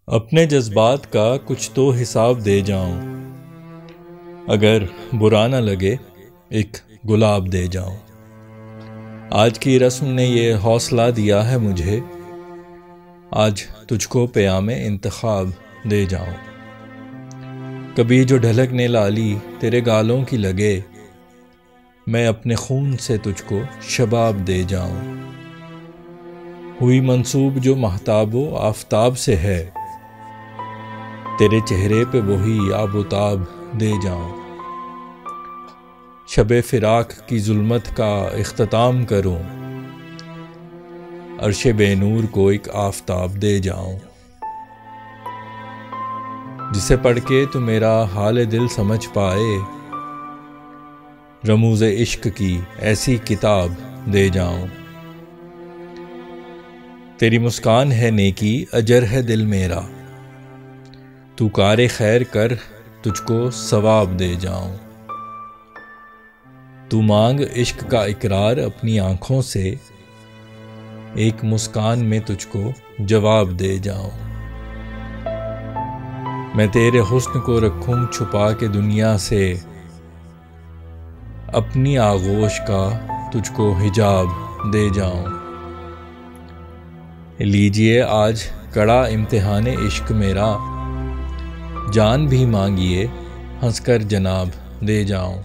اپنے جذبات کا کچھ تو حساب دے جاؤں، اگر برا نہ لگے ایک گلاب دے جاؤں۔ آج کی رسم نے یہ حوصلہ دیا ہے مجھے، آج تجھ کو پیام انتخاب دے جاؤں۔ کبھی جو ڈھلکنے لالی تیرے گالوں کی لگے، میں اپنے خون سے تجھ کو شباب دے جاؤں۔ ہوئی منسوب جو مہتاب و آفتاب سے ہے، تیرے چہرے پہ وہی آب و تاب دے جاؤں۔ شب فراق کی ظلمت کا اختتام کروں، عرش بے نور کو ایک آفتاب دے جاؤں۔ جسے پڑھ کے تو میرا حال دل سمجھ پائے، رموز عشق کی ایسی کتاب دے جاؤں۔ تیری مسکان ہے نیکی، اجر ہے دل میرا، تو کار خیر کر تجھ کو ثواب دے جاؤں۔ تو مانگ عشق کا اقرار اپنی آنکھوں سے، ایک مسکان میں تجھ کو جواب دے جاؤں۔ میں تیرے حسن کو رکھوں چھپا کے دنیا سے، اپنی آغوش کا تجھ کو حجاب دے جاؤں۔ لیجئے آج کڑا امتحان عشق میرا، جان بھی مانگیے ہنس کر جناب دے جاؤں۔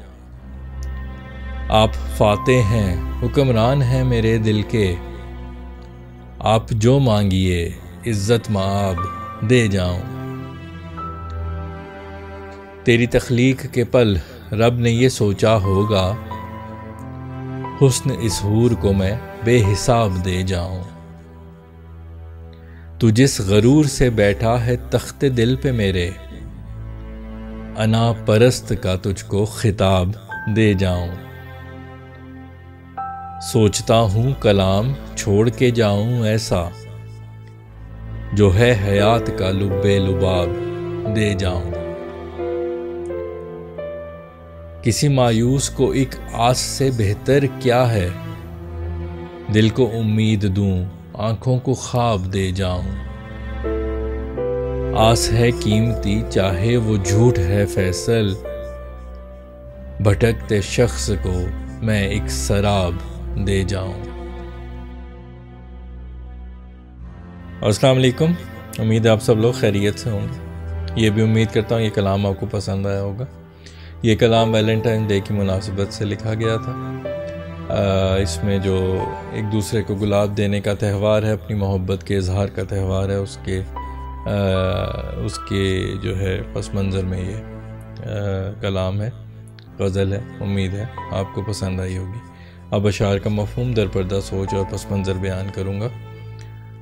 آپ فاتح ہیں، حکمران ہیں میرے دل کے، آپ جو مانگیے عزت مآب دے جاؤں۔ تیری تخلیق کے پل رب نے یہ سوچا ہوگا، حسن اس حور کو میں بے حساب دے جاؤں۔ تو جس غرور سے بیٹھا ہے تخت دل پہ میرے، انا پرست کا تجھ کو خطاب دے جاؤں۔ سوچتا ہوں کلام چھوڑ کے جاؤں ایسا، جو ہے حیات کا لب لباب دے جاؤں۔ کسی مایوس کو ایک آس سے بہتر کیا ہے، دل کو امید دوں آنکھوں کو خواب دے جاؤں۔ آس ہے قیمتی چاہے وہ جھوٹ ہے فیصل، بھٹکتے شخص کو میں ایک سراب دے جاؤں۔ السلام علیکم، امید ہے آپ سب لوگ خیریت سے ہوں گے۔ یہ بھی امید کرتا ہوں یہ کلام آپ کو پسند آیا ہوگا۔ یہ کلام ویلنٹائن ڈے کی مناسبت سے لکھا گیا تھا۔ اس میں جو ایک دوسرے کو گلاب دینے کا تہوار ہے، اپنی محبت کے اظہار کا تہوار ہے، اس کے جو ہے پس منظر میں یہ کلام ہے، غزل ہے۔ امید ہے آپ کو پسند آئی ہوگی۔ اب اشعار کا مفہوم در پردہ سوچ اور پس منظر بیان کروں گا۔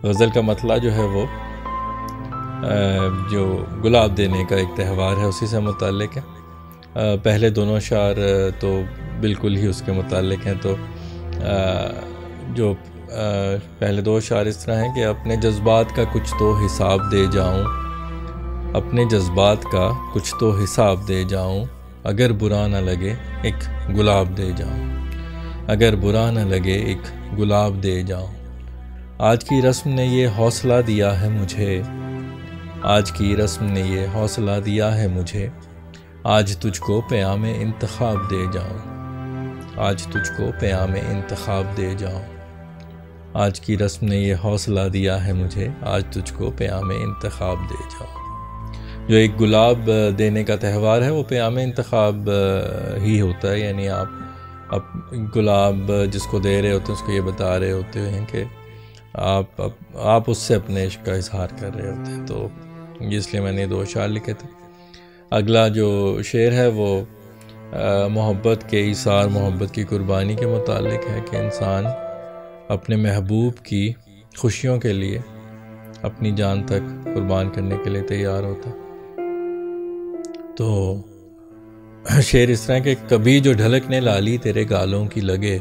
غزل کا مطلع جو ہے وہ جو گلاب دینے کا ایک تہوار ہے اسی سے متعلق ہے۔ پہلے دونوں اشعار تو بالکل ہی اس کے متعلق ہیں، تو جو پہلے دو اشعار اس طرح ہیں کہ اپنے جذبات کا کچھ تو حساب دے جاؤں، اپنے جذبات کا کچھ تو حساب دے جاؤں، اگر برا نہ لگے ایک گلاب دے جاؤں، اگر برا نہ لگے ایک گلاب دے جاؤں۔ آج کی رسم نے یہ حوصلہ دیا ہے مجھے، آج کی رسم نے یہ حوصلہ دیا ہے مجھے، آج تجھ کو پیام انتخاب دے جاؤں، آج تجھ کو پیام انتخاب دے جاؤں۔ آج کی رسم نے یہ حوصلہ دیا ہے مجھے، آج تجھ کو پیام انتخاب دے جاؤں۔ جو ایک گلاب دینے کا تہوار ہے وہ پیام انتخاب ہی ہوتا ہے، یعنی آپ گلاب جس کو دے رہے ہوتے ہیں اس کو یہ بتا رہے ہوتے ہیں کہ آپ اس سے اپنے عشق کا اظہار کر رہے ہوتے ہیں، تو اس لیے میں نے دو اشعار لکھے تھے۔ اگلا جو شعر ہے وہ محبت کے ایثار، محبت کی قربانی کے متعلق ہے کہ انسان اپنے محبوب کی خوشیوں کے لیے اپنی جان تک قربان کرنے کے لیے تیار ہوتا۔ تو شعر اس طرح کہ کبھی جو ڈھلکنے لالی تیرے گالوں کی لگے،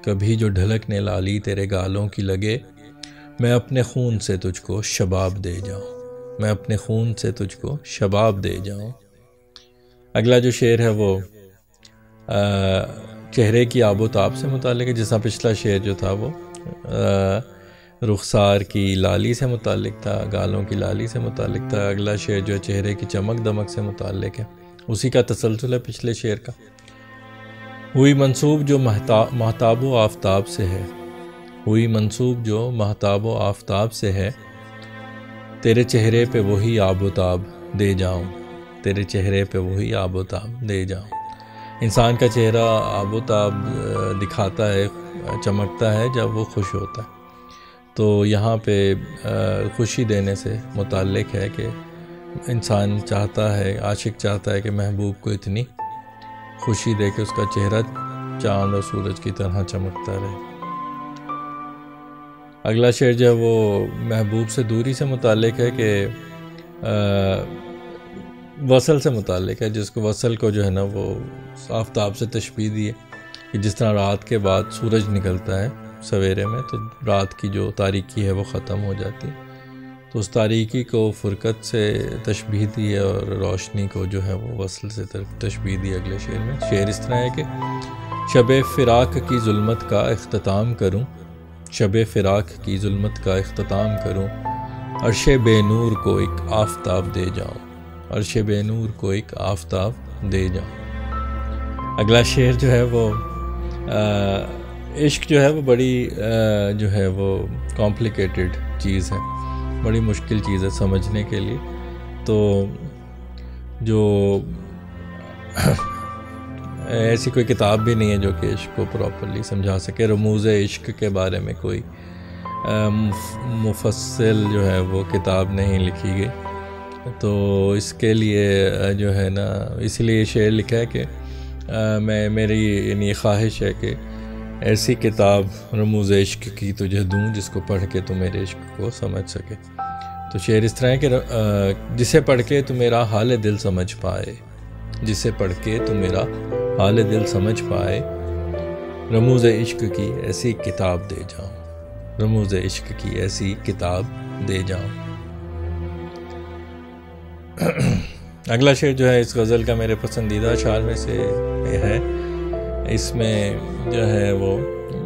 کبھی جو ڈھلکنے لالی تیرے گالوں کی لگے، میں اپنے خون سے تجھ کو شباب دے جاؤں، میں اپنے خون سے تجھ کو شباب دے جاؤں۔ اگلا جو شعر ہے وہ چہرے کی آب و تاب سے متعلق ہے، جس طرح پچھلا شعر جو تھا وہ رخسار کی لالی سے متعلق تھا، گالوں کی لالی سے متعلق تھا۔ اگلا شعر جو ہے چہرے کی چمک دمک سے متعلق ہے، اسی کا تسلسل ہے پچھلے شعر کا۔ ہوئی منسوب جو مہتاب و آفتاب سے ہے، ہوئی منسوب جو مہتاب و آفتاب سے ہے، تیرے چہرے پہ وہی آب و تاب دے جاؤں، تیرے چہرے پہ وہی آب و تاب دے جاؤں۔ انسان کا چہرہ آب و تاب دکھاتا ہے، چمکتا ہے جب وہ خوش ہوتا ہے۔ تو یہاں پہ خوشی دینے سے متعلق ہے کہ انسان چاہتا ہے، عاشق چاہتا ہے کہ محبوب کو اتنی خوشی دے کہ اس کا چہرہ چاند اور سورج کی طرح چمکتا رہے۔ اگلا شعر جو ہے وہ محبوب سے دوری سے متعلق ہے کہ وصل سے متعلق ہے، جس کو وصل کو جو ہے نا وہ آفتاب سے تشبیہ دی ہے کہ جس طرح رات کے بعد سورج نکلتا ہے سویرے میں تو رات کی جو تاریکی ہے وہ ختم ہو جاتی ہے، تو اس تاریکی کو فرقت سے تشبیہ دی ہے اور روشنی کو جو ہے وہ وصل سے تشبیہ دی اگلے شعر میں۔ شعر اس طرح ہے کہ شب فراق کی ظلمت کا اختتام کروں، شب فراق کی ظلمت کا اختتام کروں، عرش بے نور کو ایک آفتاب دے جاؤں، عرش بے نور کو ایک آفتاب دے جاؤں۔ اگلا شعر جو ہے وہ عشق جو ہے وہ بڑی جو ہے وہ کمپلیکیٹڈ چیز ہے، بڑی مشکل چیز ہے سمجھنے کے لیے۔ تو جو ایسی کوئی کتاب بھی نہیں ہے جو کہ عشق کو پراپرلی سمجھا سکے، رموز عشق کے بارے میں کوئی مفصل جو ہے وہ کتاب نہیں لکھی گئی، تو اس کے لیے جو ہے نا اس لیے شعر لکھا ہے کہ میری یعنی خواہش ہے کہ ایسی کتاب رموز عشق کی تجھے دوں جس کو پڑھ کے تو میرے عشق کو سمجھ سکے۔ تو شعر اس طرح ہے کہ جسے پڑھ کے تو میرا حال دل سمجھ پائے، جسے پڑھ کے تو میرا حال دل سمجھ پائے، رموز عشق کی ایسی کتاب دے جاؤں، رموز عشق کی ایسی کتاب دے جاؤں۔ اگلا شعر جو ہے اس غزل کا میرے پسندیدہ اشعار میں سے ہے۔ اس میں جو ہے وہ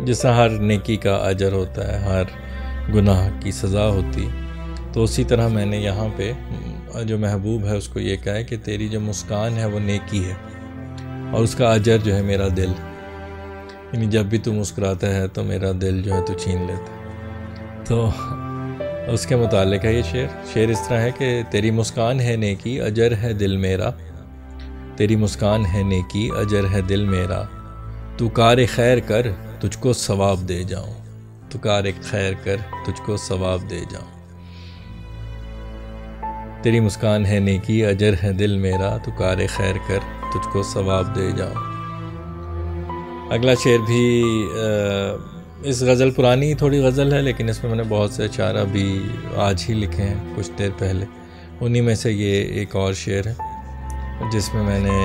جس طرح ہر نیکی کا اجر ہوتا ہے، ہر گناہ کی سزا ہوتی، تو اسی طرح میں نے یہاں پہ جو محبوب ہے اس کو یہ کہا ہے کہ تیری جو مسکان ہے وہ نیکی ہے اور اس کا اجر جو ہے میرا دل، یعنی جب بھی تو مسکراتا ہے تو میرا دل جو ہے تو چھین لیتا ہے۔ تو اس کے متعلق ہے یہ شعر اس طرح ہے کہ تیری مسکان ہے نیکی اجر ہے دل میرا، تیری مسکان ہے نیکی اجر ہے دل میرا، تو کار خیر کر تجھ کو ثواب دے جاؤں، تو کار خیر کر تجھ کو ثواب دے جاؤں۔ تیری مسکان ہے نیکی اجر ہے دل میرا، تو کار خیر کر تجھ کو ثواب دے جاؤں۔ اگلا شعر بھی اس غزل پرانی تھوڑی غزل ہے، لیکن اس میں میں نے بہت سے اشعار ابھی آج ہی لکھے ہیں کچھ دیر پہلے، انہی میں سے یہ ایک اور شعر ہے جس میں نے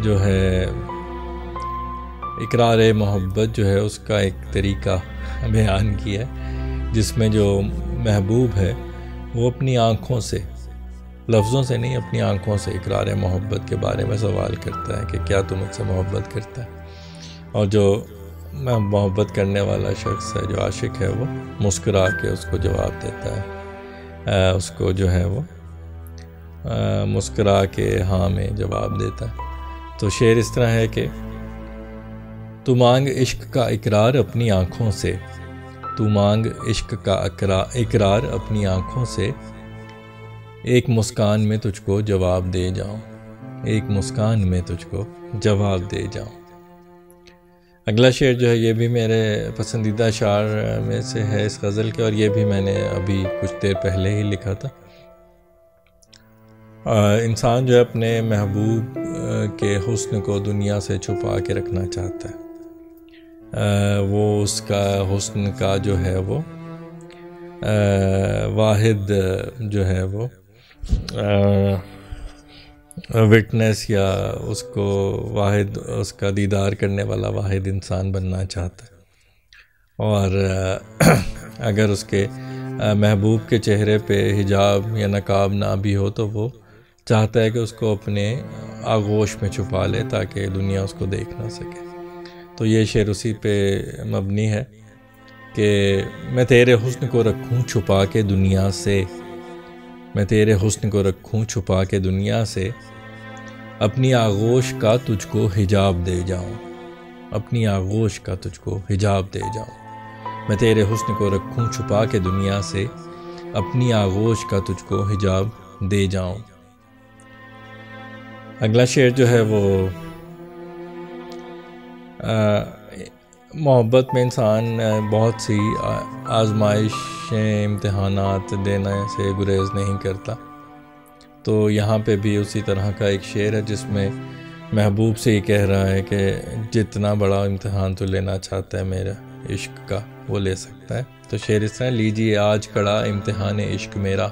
جو ہے اقرار محبت جو ہے اس کا ایک طریقہ بیان کیا ہے، جس میں جو محبوب ہے وہ اپنی آنکھوں سے، لفظوں سے نہیں اپنی آنکھوں سے اقرار محبت کے بارے میں سوال کرتا ہے کہ کیا تم مجھ سے محبت کرتا ہے، اور جو محبت کرنے والا شخص ہے، جو عاشق ہے، وہ مسکرا کے اس کو جواب دیتا ہے، اس کو جو ہے وہ مسکرا کے ہاں میں جواب دیتا ہے۔ تو شعر اس طرح ہے کہ تو مانگ عشق کا اقرار اپنی آنکھوں سے، تو مانگ عشق کا اقرار اپنی آنکھوں سے، ایک مسکان میں تجھ کو جواب دے جاؤں، ایک مسکان میں تجھ کو جواب دے جاؤں۔ اگلا شعر جو ہے یہ بھی میرے پسندیدہ اشعار میں سے ہے اس غزل کے، اور یہ بھی میں نے ابھی کچھ دیر پہلے ہی لکھا تھا۔ انسان جو ہے اپنے محبوب کے حسن کو دنیا سے چھپا کے رکھنا چاہتا ہے، وہ اس کا حسن کا جو ہے وہ واحد جو ہے وہ وٹنس یا اس کو واحد اس کا دیدار کرنے والا واحد انسان بننا چاہتا ہے، اور اگر اس کے محبوب کے چہرے پہ حجاب یا نقاب نہ بھی ہو تو وہ چاہتا ہے کہ اس کو اپنے آغوش میں چھپا لے تاکہ دنیا اس کو دیکھ نہ سکے۔ تو یہ شعر اسی پہ مبنی ہے کہ میں تیرے حسن کو رکھوں چھپا کے دنیا سے، میں تیرے حسن کو رکھوں چھپا کے دنیا سے، اپنی آغوش کا تجھ کو حجاب دے جاؤں، اپنی آغوش کا تجھ کو حجاب دے جاؤں، میں تیرے حسن کو رکھوں چھپا کے دنیا سے، اپنی آغوش کا تجھ کو حجاب دے جاؤں۔ اگلا شعر جو ہے وہ محبت میں انسان بہت سی آزمائشیں امتحانات دینے سے گریز نہیں کرتا، تو یہاں پہ بھی اسی طرح کا ایک شعر ہے جس میں محبوب سے یہ کہہ رہا ہے کہ جتنا بڑا امتحان تو لینا چاہتا ہے میرا عشق کا وہ لے سکتا ہے۔ تو شعر اس طرح، لیجئے آج کڑا امتحان عشق میرا،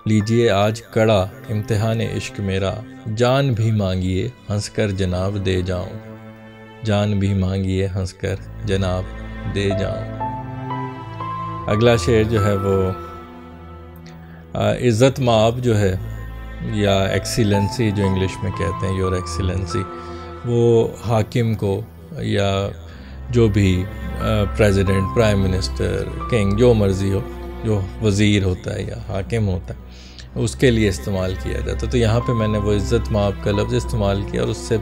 لیجئے آج کڑا امتحان عشق میرا، جان بھی مانگیے ہنس کر جناب دے جاؤں، جان بھی مانگیے ہنس کر جناب دے جاؤں۔ اگلا شعر جو ہے وہ عزت مآب جو ہے یا ایکسیلنسی جو انگلش میں کہتے ہیں، یور ایکسیلنسی، وہ حاکم کو یا جو بھی پریزیڈنٹ، پرائم منسٹر، کنگ، جو مرضی ہو، جو وزیر ہوتا ہے یا حاکم ہوتا ہے، اس کے لیے استعمال کیا جاتا ہے۔ تو یہاں پہ میں نے وہ عزت مآب کا لفظ استعمال کیا اور اس سے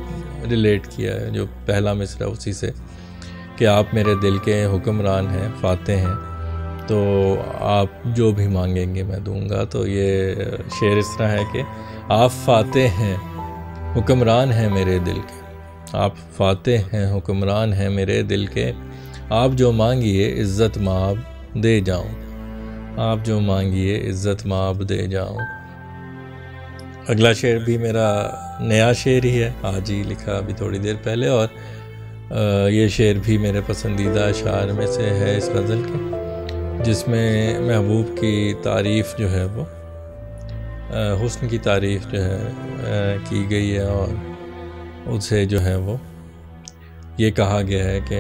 ریلیٹ کیا ہے جو پہلا مصرع اسی سے، کہ آپ میرے دل کے حکمران ہیں، فاتح ہیں، تو آپ جو بھی مانگیں گے میں دوں گا۔ تو یہ شعر اس طرح ہے کہ آپ فاتح ہیں، حکمران ہیں میرے دل کے، آپ فاتح ہیں، حکمران ہیں میرے دل کے، آپ جو مانگیے عزت مآب دے جاؤں، آپ جو مانگیے عزت مآب دے جاؤں۔ اگلا شعر بھی میرا نیا شعر ہی ہے، آج ہی لکھا ابھی تھوڑی دیر پہلے، اور یہ شعر بھی میرے پسندیدہ اشعار میں سے ہے اس غزل کے، جس میں محبوب کی تعریف جو ہے وہ حسن کی تعریف جو ہے کی گئی ہے، اور اسے جو ہے وہ یہ کہا گیا ہے کہ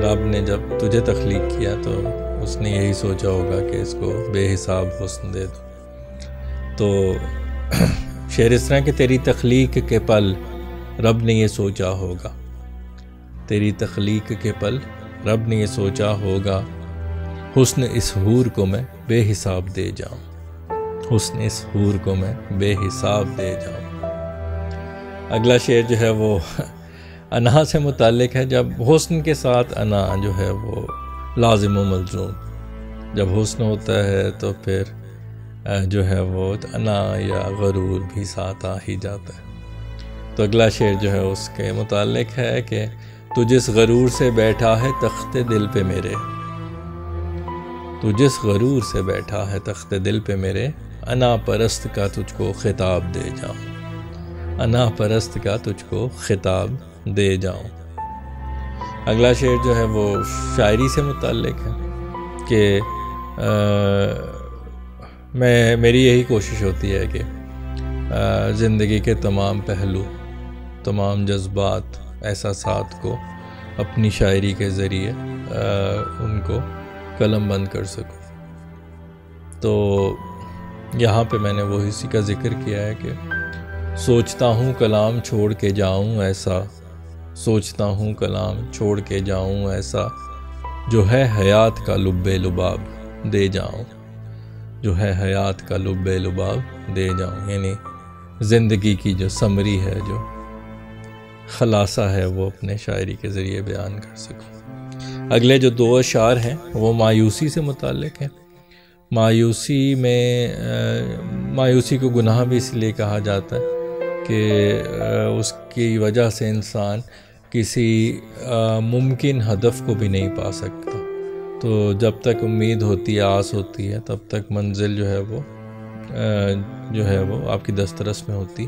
رب نے جب تجھے تخلیق کیا تو اس نے یہی سوچا ہوگا کہ اس کو بے حساب حسن دے دو۔ تو شعر اس طرح کہ تیری تخلیق کے پل رب نے یہ سوچا ہوگا، تیری تخلیق کے پل رب نے یہ سوچا ہوگا، حسن اس حور کو میں بے حساب دے جاؤں، حسن اس حور کو میں بے حساب دے جاؤں۔ اگلا شعر جو ہے وہ انا سے متعلق ہے، جب حسن کے ساتھ انا جو ہے وہ لازم و ملزوم، جب حسن ہوتا ہے تو پھر جو ہے وہ انا یا غرور بھی ساتھ آ ہی جاتا ہے۔ تو اگلا شعر جو ہے اس کے متعلق ہے کہ تو جس غرور سے بیٹھا ہے تخت دل پہ میرے، تو جس غرور سے بیٹھا ہے تخت دل پہ میرے، انا پرست کا تجھ کو خطاب دے جاؤں، انا پرست کا تجھ کو خطاب دے جاؤں۔ اگلا شعر جو ہے وہ شاعری سے متعلق ہے کہ میری یہی کوشش ہوتی ہے کہ زندگی کے تمام پہلو، تمام جذبات، احساسات کو اپنی شاعری کے ذریعے ان کو قلم بند کر سکوں۔ تو یہاں پہ میں نے وہ اسی کا ذکر کیا ہے کہ سوچتا ہوں کلام چھوڑ کے جاؤں ایسا، سوچتا ہوں کلام چھوڑ کے جاؤں ایسا، جو ہے حیات کا لب لباب دے جاؤں، جو ہے حیات کا لب لباب دے جاؤں، یعنی زندگی کی جو سمری ہے، جو خلاصہ ہے، وہ اپنے شاعری کے ذریعے بیان کر سکوں۔ اگلے جو دو اشعار ہیں وہ مایوسی سے متعلق ہیں۔ مایوسی میں مایوسی کو گناہ بھی اس لیے کہا جاتا ہے کہ اس کی وجہ سے انسان کسی ممکن ہدف کو بھی نہیں پا سکتا۔ تو جب تک امید ہوتی ہے، آس ہوتی ہے، تب تک منزل جو ہے وہ آپ کی دسترس میں ہوتی،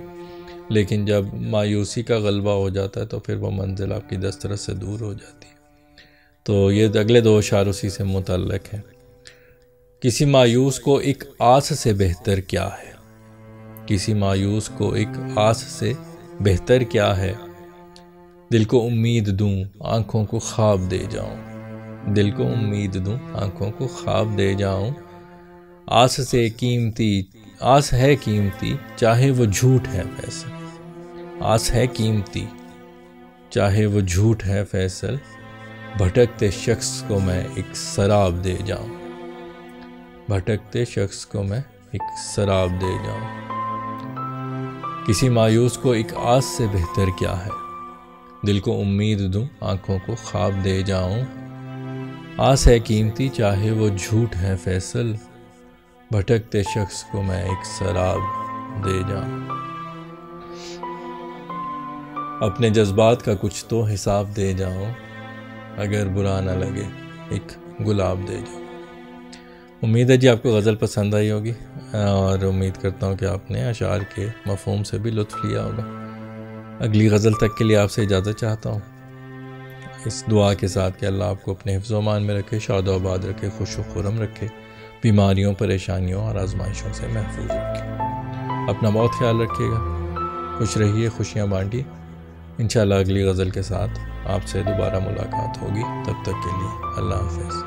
لیکن جب مایوسی کا غلبہ ہو جاتا ہے تو پھر وہ منزل آپ کی دسترس سے دور ہو جاتی ہے۔ تو یہ اگلے دو اشعار اسی سے متعلق ہیں۔ کسی مایوس کو ایک آس سے بہتر کیا ہے، کسی مایوس کو ایک آس سے بہتر کیا ہے، دل کو امید دوں آنکھوں کو خواب دے جاؤں، دل کو امید دوں آنکھوں کو خواب دے جاؤں، آس سے قیمتی، آس ہے قیمتی چاہے وہ جھوٹ ہے فیصل، آس ہے قیمتی چاہے وہ جھوٹ ہے فیصل، بھٹکتے شخص کو میں ایک سراب دے جاؤں، بھٹکتے شخص کو میں ایک سراب دے جاؤں۔ کسی مایوس کو ایک آس سے بہتر کیا ہے، دل کو امید دوں آنکھوں کو خواب دے جاؤں۔ آس ہے قیمتی چاہے وہ جھوٹ ہے فیصل، بھٹکتے شخص کو میں ایک سراب دے جاؤں۔ اپنے جذبات کا کچھ تو حساب دے جاؤں، اگر برا نہ لگے ایک گلاب دے جاؤں۔ امید ہے جی آپ کو غزل پسند آئی ہوگی، اور امید کرتا ہوں کہ آپ نے اشعار کے مفہوم سے بھی لطف لیا ہوگا۔ اگلی غزل تک کے لیے آپ سے اجازت چاہتا ہوں، اس دعا کے ساتھ کہ اللہ آپ کو اپنے حفظ و امان میں رکھے، شاد و آباد رکھے، خوش و خرم رکھے، بیماریوں، پریشانیوں اور آزمائشوں سے محفوظ رکھے۔ اپنا بہت خیال رکھیے گا، خوش رہیے، خوشیاں بانٹیے۔ انشاءاللہ اگلی غزل کے ساتھ آپ سے دوبارہ ملاقات ہوگی، تب تک کے لیے اللہ حافظ۔